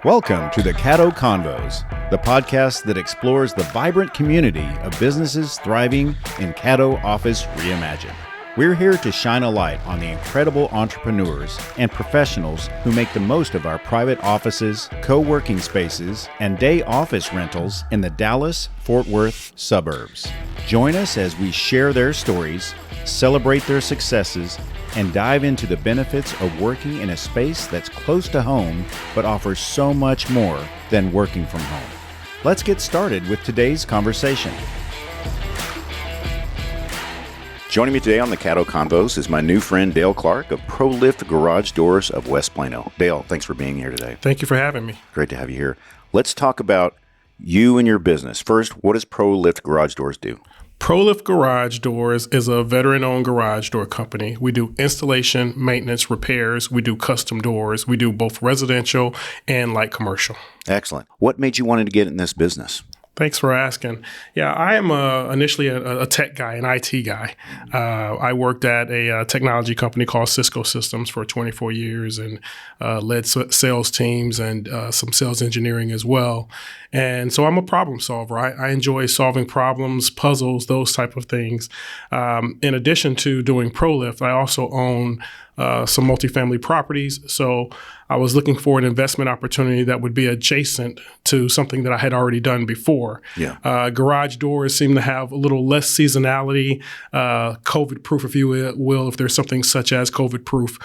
Welcome to the Caddo Convos, the podcast that explores the vibrant community of businesses thriving in Caddo Office Reimagined. We're here to shine a light on the incredible entrepreneurs and professionals who make the most of our private offices, co-working spaces, and day office rentals in the Dallas-Fort Worth suburbs. Join us as we share their stories, celebrate their successes, and dive into the benefits of working in a space that's close to home but offers so much more than working from home. Let's get started with today's conversation. Joining me today on the Caddo Convos is my new friend Dale Clark of ProLift Garage Doors of West Plano. Dale, thanks for being here today. Thank you for having me. Great to have you here. Let's talk about you and your business. First, what does ProLift Garage Doors do? ProLift Garage Doors is a veteran-owned garage door company. We do installation, maintenance, repairs. We do custom doors. We do both residential and light commercial. Excellent. What made you want to get in this business? Thanks for asking. Yeah, I am initially a tech guy, an IT guy. I worked at a technology company called Cisco Systems for 24 years and led sales teams and some sales engineering as well. And so I'm a problem solver. I enjoy solving problems, puzzles, those type of things. In addition to doing ProLift, I also own some multifamily properties. So I was looking for an investment opportunity that would be adjacent to something that I had already done before. Yeah. Garage doors seem to have a little less seasonality, COVID-proof, if you will, if there's something such as COVID-proof.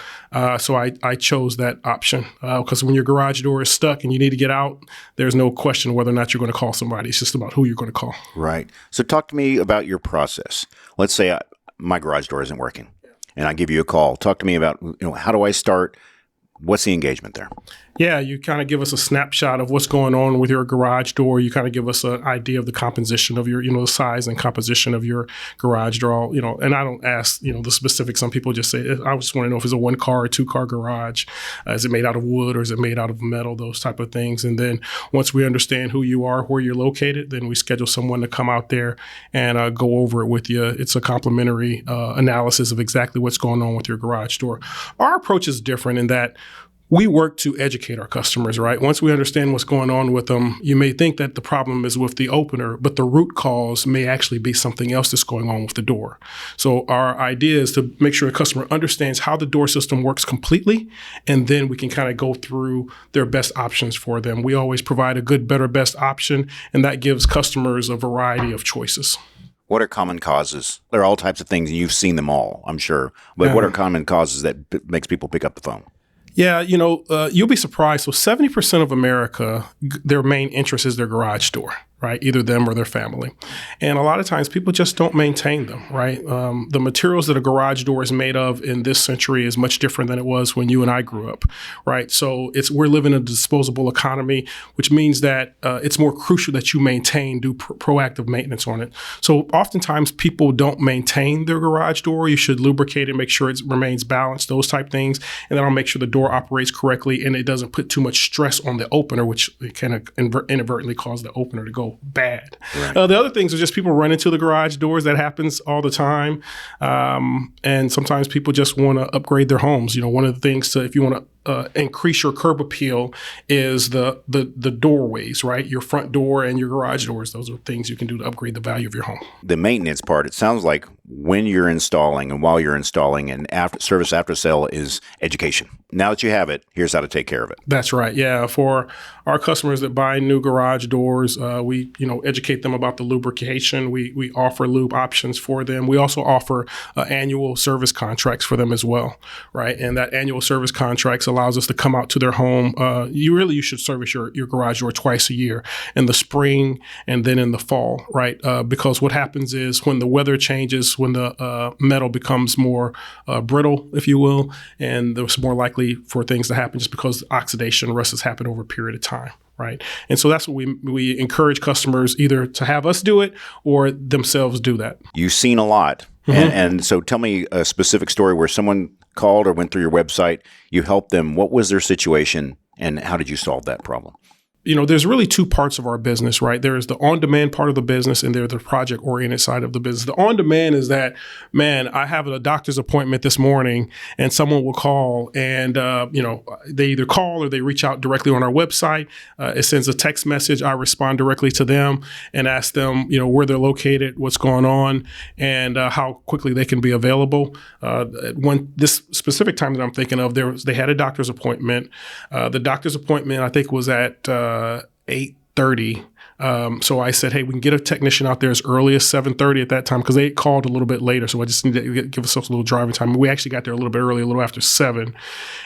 So I chose that option because when your garage door is stuck and you need to get out, there's no question whether or not you're going to call somebody. It's just about who you're going to call. Right. So talk to me about your process. Let's say my garage door isn't working and I give you a call. Talk to me about, how do I start? What's the engagement there? Yeah, you kind of give us a snapshot of what's going on with your garage door. You kind of give us an idea of the composition of your, the size and composition of your garage door, and I don't ask, the specifics. Some people just say, I just want to know if it's a 1-car or 2-car garage. Is it made out of wood or is it made out of metal? Those type of things. And then once we understand who you are, where you're located, then we schedule someone to come out there and go over it with you. It's a complimentary analysis of exactly what's going on with your garage door. Our approach is different in that we work to educate our customers, right? Once we understand what's going on with them, you may think that the problem is with the opener, but the root cause may actually be something else that's going on with the door. So our idea is to make sure a customer understands how the door system works completely, and then we can kind of go through their best options for them. We always provide a good, better, best option, and that gives customers a variety of choices. What are common causes? There are all types of things, and you've seen them all, I'm sure. But what are common causes that makes people pick up the phone? Yeah, you'll be surprised. So 70% of America, their main interest is their garage door, right? Either them or their family. And a lot of times people just don't maintain them, right? The materials that a garage door is made of in this century is much different than it was when you and I grew up, right? So we're living in a disposable economy, which means that it's more crucial that you maintain, do proactive maintenance on it. So oftentimes people don't maintain their garage door. You should lubricate it, make sure it remains balanced, those type things. And then I'll make sure the door operates correctly and it doesn't put too much stress on the opener, which can inadvertently cause the opener to go bad. Right. The other things are just people run into the garage doors. That happens all the time. And sometimes people just want to upgrade their homes. One of the things if you want to increase your curb appeal is the doorways, right? Your front door and your garage doors. Those are things you can do to upgrade the value of your home. The maintenance part, it sounds like when you're installing and while you're installing and service after sale is education. Now that you have it, here's how to take care of it. That's right. Yeah. For our customers that buy new garage doors, we educate them about the lubrication. We offer lube options for them. We also offer annual service contracts for them as well, right? And that annual service contracts allows us to come out to their home. You should service your garage door twice a year, in the spring and then in the fall, right? Because what happens is when the weather changes, when the metal becomes more brittle, if you will, and there's more likely for things to happen just because oxidation rust has happened over a period of time. Right. And so that's what we encourage customers either to have us do it or themselves do that. You've seen a lot. Mm-hmm. And so tell me a specific story where someone called or went through your website, you helped them. What was their situation and how did you solve that problem? there's really two parts of our business, right? There is the on-demand part of the business and there's the project-oriented side of the business. The on-demand is that, man, I have a doctor's appointment this morning and someone will call and, they either call or they reach out directly on our website. It sends a text message. I respond directly to them and ask them, where they're located, what's going on, and how quickly they can be available. This specific time that I'm thinking of, they had a doctor's appointment. The doctor's appointment, I think, was at 8:30. So I said, hey, we can get a technician out there as early as 7:30 at that time because they called a little bit later. So I just need to give ourselves a little driving time. We actually got there a little bit early, a little after 7.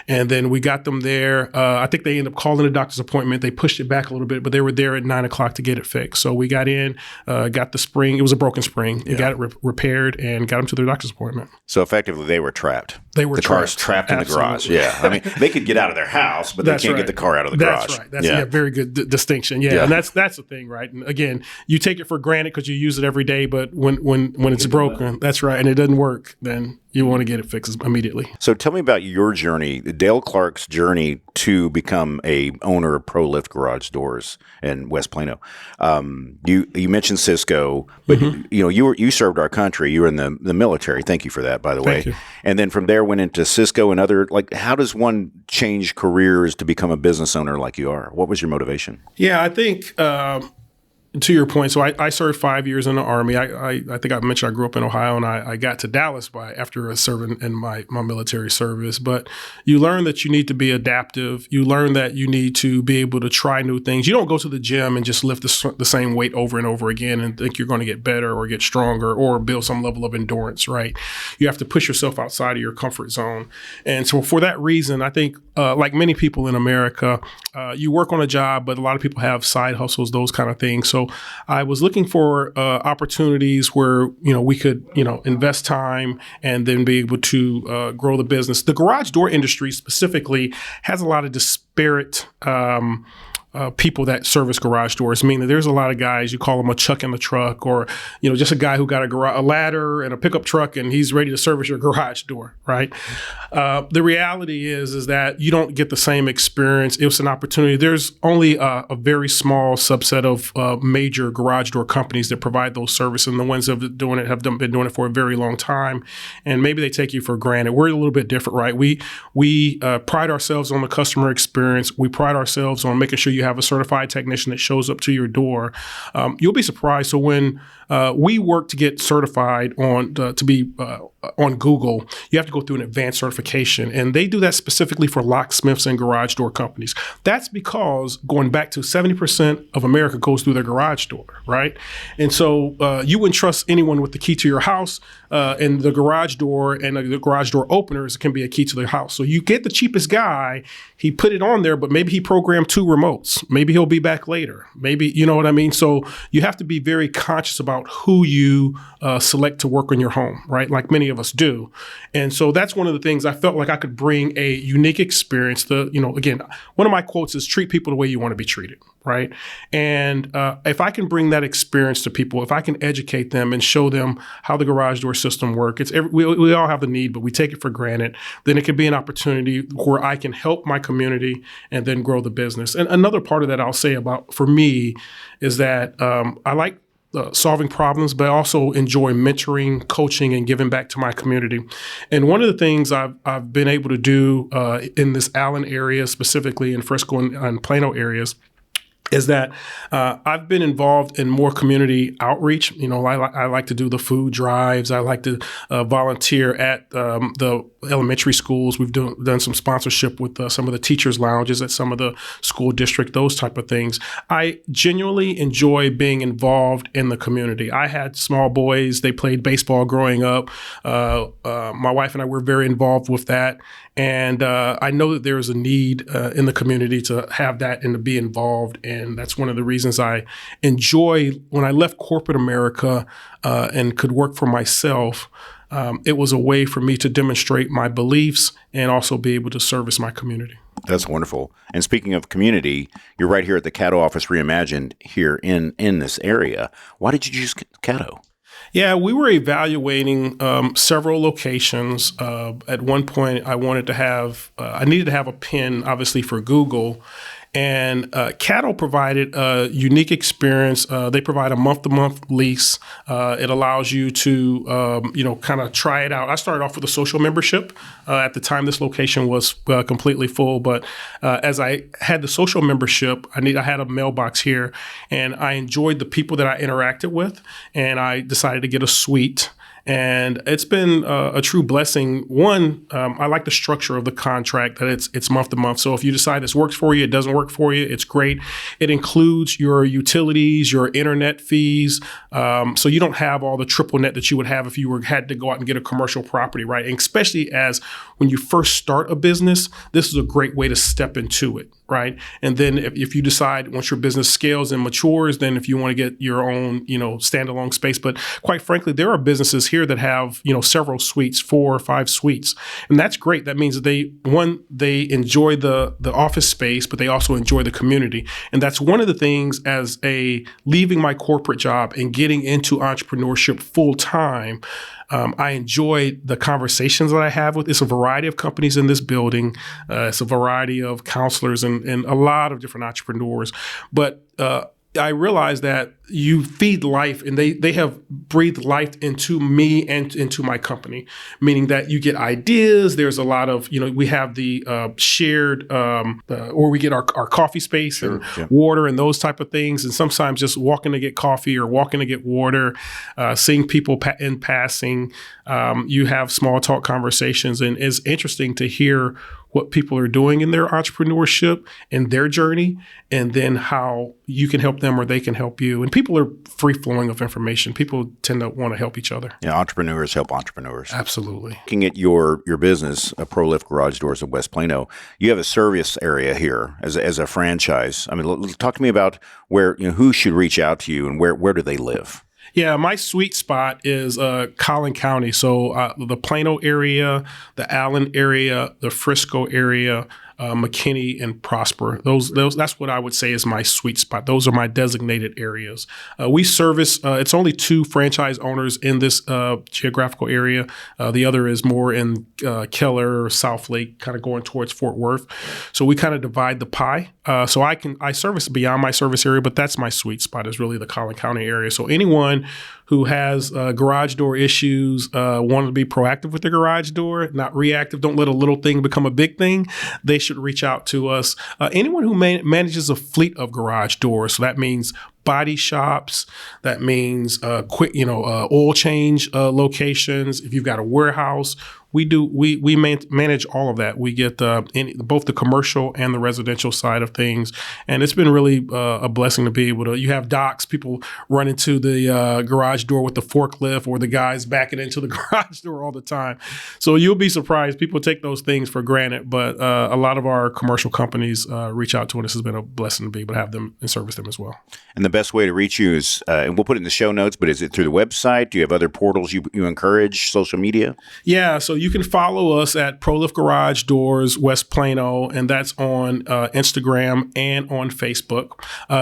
And then we got them there. I think they ended up calling a doctor's appointment. They pushed it back a little bit, but they were there at 9 o'clock to get it fixed. So we got in, got the spring. It was a broken spring. They got it repaired and got them to their doctor's appointment. So effectively, they were trapped. The car's trapped in the garage. Yeah. I mean, they could get out of their house, but they can't get the car out of the garage. That's right. That's a very good distinction. Yeah. And that's the thing, right? And again, you take it for granted because you use it every day, but when it's broken, that's right, and it doesn't work, then you want to get it fixed immediately. So tell me about your journey, Dale Clark's journey to become a owner of ProLift garage doors in West Plano. You mentioned Cisco, but you served our country. You were in the military. Thank you for that, by the way. Thank you. And then from there went into Cisco and other, how does one change careers to become a business owner like you are? What was your motivation? Yeah, I think to your point, so I served 5 years in the Army. I think I mentioned I grew up in Ohio, and I got to Dallas after serving in my military service. But you learn that you need to be adaptive. You learn that you need to be able to try new things. You don't go to the gym and just lift the same weight over and over again and think you're going to get better or get stronger or build some level of endurance, right? You have to push yourself outside of your comfort zone. And so for that reason, I think like many people in America, you work on a job, but a lot of people have side hustles, those kind of things. So I was looking for opportunities where, we could, invest time and then be able to grow the business. The garage door industry specifically has a lot of disparate people that service garage doors, meaning there's a lot of guys, you call them a chuck in the truck, or, just a guy who got a ladder and a pickup truck and he's ready to service your garage door, right? The reality is that you don't get the same experience. It was an opportunity. There's only a very small subset of major garage door companies that provide those services, and the ones that have been doing it for a very long time, and maybe they take you for granted. We're a little bit different, right? We pride ourselves on the customer experience. We pride ourselves on making sure you have a certified technician that shows up to your door. You'll be surprised. So when we work to get certified to be on Google, you have to go through an advanced certification, and they do that specifically for locksmiths and garage door companies. That's because going back to 70% of America goes through their garage door, right? And so you wouldn't trust anyone with the key to your house, and the garage door and the garage door openers can be a key to their house. So you get the cheapest guy, he put it on there, but maybe he programmed 2 remotes. Maybe he'll be back later. Maybe, you know what I mean? So you have to be very conscious about who you select to work on your home, right? Like many of us do. And so that's one of the things I felt like I could bring a unique experience. Again, one of my quotes is treat people the way you want to be treated, right? And if I can bring that experience to people, if I can educate them and show them how the garage door system works, we all have the need, but we take it for granted, then it could be an opportunity where I can help my community and then grow the business. And another part of that I'll say about, for me, is that I like solving problems, but I also enjoy mentoring, coaching, and giving back to my community. And one of the things I've been able to do in this Allen area, specifically in Frisco and Plano areas, is that I've been involved in more community outreach. I like to do the food drives. I like to volunteer at the elementary schools. We've done some sponsorship with some of the teachers' lounges at some of the school district, those type of things. I genuinely enjoy being involved in the community. I had small boys. They played baseball growing up. My wife and I were very involved with that. And I know that there is a need in the community to have that and to be involved. And that's one of the reasons I enjoy when I left corporate America and could work for myself. It was a way for me to demonstrate my beliefs and also be able to service my community. That's wonderful. And speaking of community, you're right here at the Caddo Office Reimagined here in this area. Why did you choose Caddo? Yeah, we were evaluating several locations. At one point, I needed to have a pin, obviously, for Google. And Cattle provided a unique experience. They provide a month-to-month lease. It allows you to, kind of try it out. I started off with a social membership. At the time, this location was completely full. But as I had the social membership, I had a mailbox here, and I enjoyed the people that I interacted with, and I decided to get a suite. And it's been a true blessing. One, I like the structure of the contract, that it's month to month. So if you decide this works for you, it doesn't work for you, it's great. It includes your utilities, your internet fees. So you don't have all the triple net that you would have if you had to go out and get a commercial property, right? And especially as when you first start a business, this is a great way to step into it, right? And then if you decide once your business scales and matures, then if you want to get your own, standalone space. But quite frankly, there are businesses here that have, several suites, 4 or 5 suites. And that's great. That means that they enjoy the office space, but they also enjoy the community. And that's one of the things as leaving my corporate job and getting into entrepreneurship full time. I enjoy the conversations that I have with. It's a variety of companies in this building. It's a variety of counselors and a lot of different entrepreneurs. But I realize that you feed life, and they have breathed life into me and into my company, meaning that you get ideas. There's a lot of, we have the shared, or we get our coffee space and water and those type of things. And sometimes just walking to get coffee or walking to get water, seeing people in passing, you have small talk conversations. And it's interesting to hear what people are doing in their entrepreneurship and their journey, and then how you can help them or they can help you. And people are free flowing of information. People tend to want to help each other. Yeah, entrepreneurs help entrepreneurs. Absolutely. Looking at your business, ProLift Garage Doors of West Plano, you have a service area here as a franchise. I mean, talk to me about where, who should reach out to you and where do they live? Yeah, my sweet spot is Collin County. So the Plano area, the Allen area, the Frisco area, McKinney and Prosper. Those that's what I would say is my sweet spot. Those are my designated areas. We service, it's only 2 franchise owners in this geographical area. The other is more in Keller, South Lake, kind of going towards Fort Worth. So we kind of divide the pie. So I service beyond my service area, but that's my sweet spot, is really the Collin County area. So anyone who has garage door issues, want to be proactive with their garage door, not reactive, don't let a little thing become a big thing, they should reach out to us. Anyone who manages a fleet of garage doors, so that means body shops, that means quick, oil change locations. If you've got a warehouse, we manage all of that. We get both the commercial and the residential side of things, and it's been really a blessing to be able to. You have docks, people run into the garage door with the forklift, or the guys backing into the garage door all the time. So you'll be surprised. People take those things for granted, but a lot of our commercial companies reach out to us. This has been a blessing to be able to have them and service them as well. And the best way to reach you is, and we'll put it in the show notes, but is it through the website? Do you have other portals you encourage, social media? Yeah, so you can follow us at ProLift Garage Doors West Plano, and that's on Instagram and on Facebook.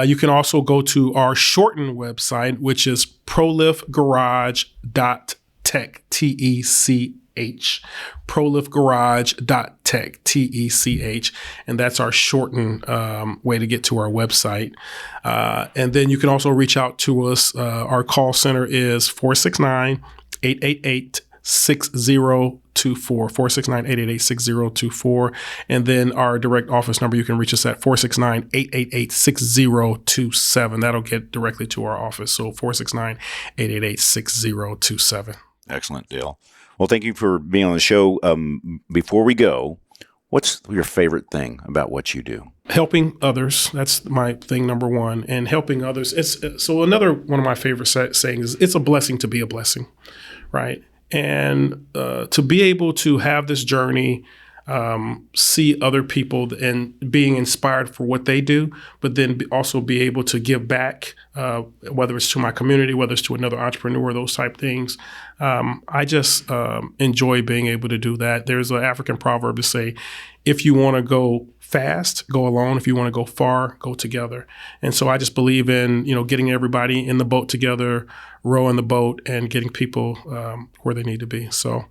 You can also go to our shortened website, which is proliftgarage.tech, TECH. proliftgarage.tech, TECH, and that's our shortened way to get to our website. And then you can also reach out to us. Our call center is 469-888-6024, 469-888-6024. And then our direct office number, you can reach us at 469-888-6027. That'll get directly to our office. So 469-888-6027. Excellent deal. Well, thank you for being on the show. Before we go, what's your favorite thing about what you do? Helping others. That's my thing, number one. And helping others. So another one of my favorite sayings is, it's a blessing to be a blessing, right? And to be able to have this journey, see other people and being inspired for what they do, but then also be able to give back, whether it's to my community, whether it's to another entrepreneur, those type things. I just enjoy being able to do that. There's an African proverb to say, if you want to go fast, go alone. If you want to go far, go together. And so I just believe in, getting everybody in the boat together, rowing the boat, and getting people where they need to be. So,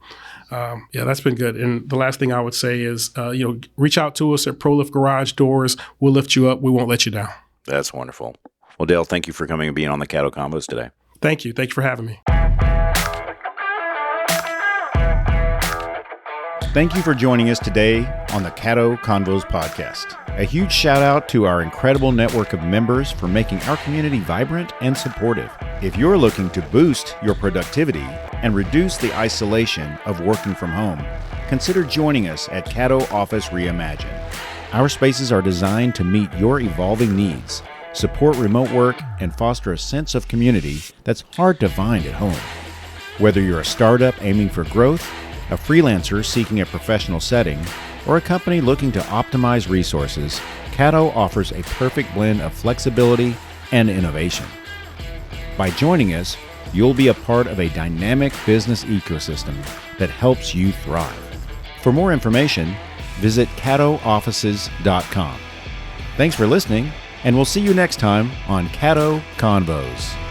that's been good. And the last thing I would say is, reach out to us at ProLift Garage Doors. We'll lift you up. We won't let you down. That's wonderful. Well, Dale, thank you for coming and being on the Caddo Combos today. Thank you. Thank you for having me. Thank you for joining us today on the Caddo Convos podcast. A huge shout out to our incredible network of members for making our community vibrant and supportive. If you're looking to boost your productivity and reduce the isolation of working from home, consider joining us at Caddo Office Reimagined. Our spaces are designed to meet your evolving needs, support remote work, and foster a sense of community that's hard to find at home. Whether you're a startup aiming for growth, a freelancer seeking a professional setting, or a company looking to optimize resources, Caddo offers a perfect blend of flexibility and innovation. By joining us, you'll be a part of a dynamic business ecosystem that helps you thrive. For more information, visit caddooffices.com. Thanks for listening, and we'll see you next time on Caddo Convos.